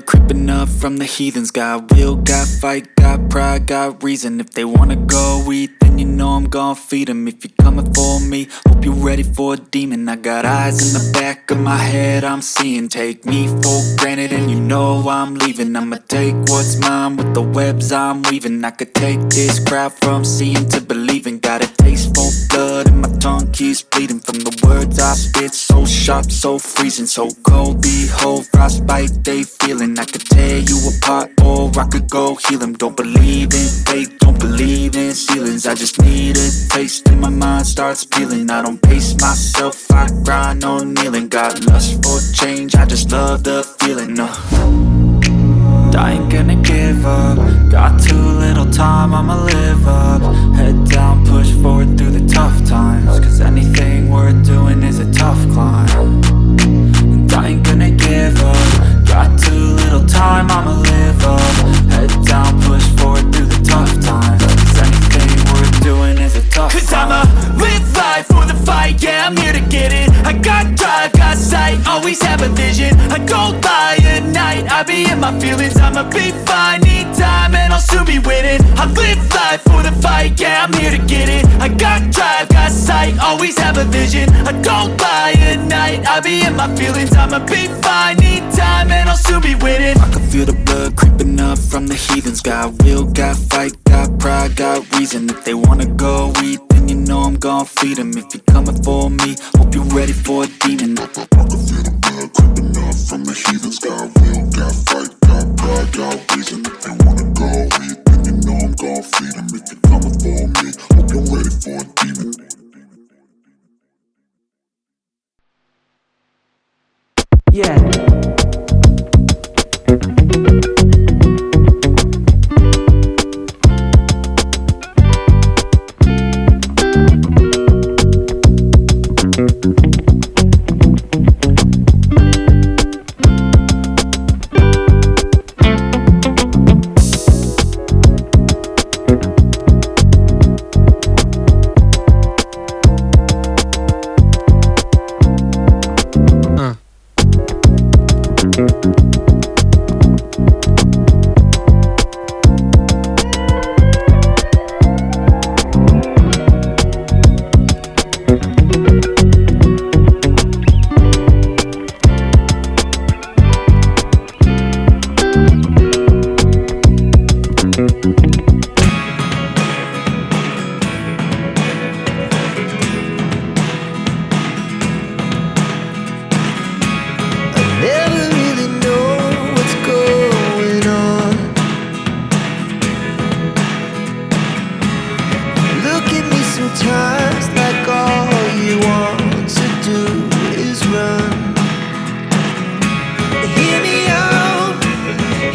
blood creeping up from the heathens. Got will, got fight, got pride, got reason. If they wanna go eat, then you know I'm gon' feed them. If you're coming for me, hope you're ready for a demon. I got eyes in the back of my head, I'm seeing. Take me for granted and you know I'm leaving. I'ma take what's mine with the webs I'm weaving. I could take this crowd from seeing to believing. Got a taste for blood and my tongue keeps bleeding from the words I spit. So sharp, so freezing, so cold. Behold, frostbite they feeling. I could tear you apart or I could go heal them. Don't believe in fate, don't believe in ceilings. I just need a taste and my mind starts peeling. I don't pace myself, I grind on kneeling. Got lust for change, I just love the feeling. I ain't gonna give up. Got too little time, I'ma live up. Head down, push forward through the tough times. Cause anything worth doing is a tough climb. And I ain't gonna give up. Got too little time, I'ma live up. Head down, push forward through the tough times. Cause anything worth doing is a tough climb. Cause I'ma live life for the fight, yeah, I'm here to get it. I got drive, got sight, always have a vision. I don't lie at night, I be in my feelings. I'ma be fine, need time and I'll soon be winning. I live life for the fight, yeah, I'm here to get it. I got drive, got sight, always have a vision. I don't lie at night, I be in my feelings. I'ma be fine, need time and I'll soon be winning. I can feel the blood creeping up from the heathens. Got will, got fight, got pride, got reason. If they wanna go eat, then you know I'm gon' feed them. If you're coming for me, hope you're ready for a demon. I can feel the blood creeping up from the heathens. Got will, got fight, got pride, got reason. If they wanna go eat, then you know I'm gon' feed them. If you're coming for me, hope you're ready for a demon. Yeah. Time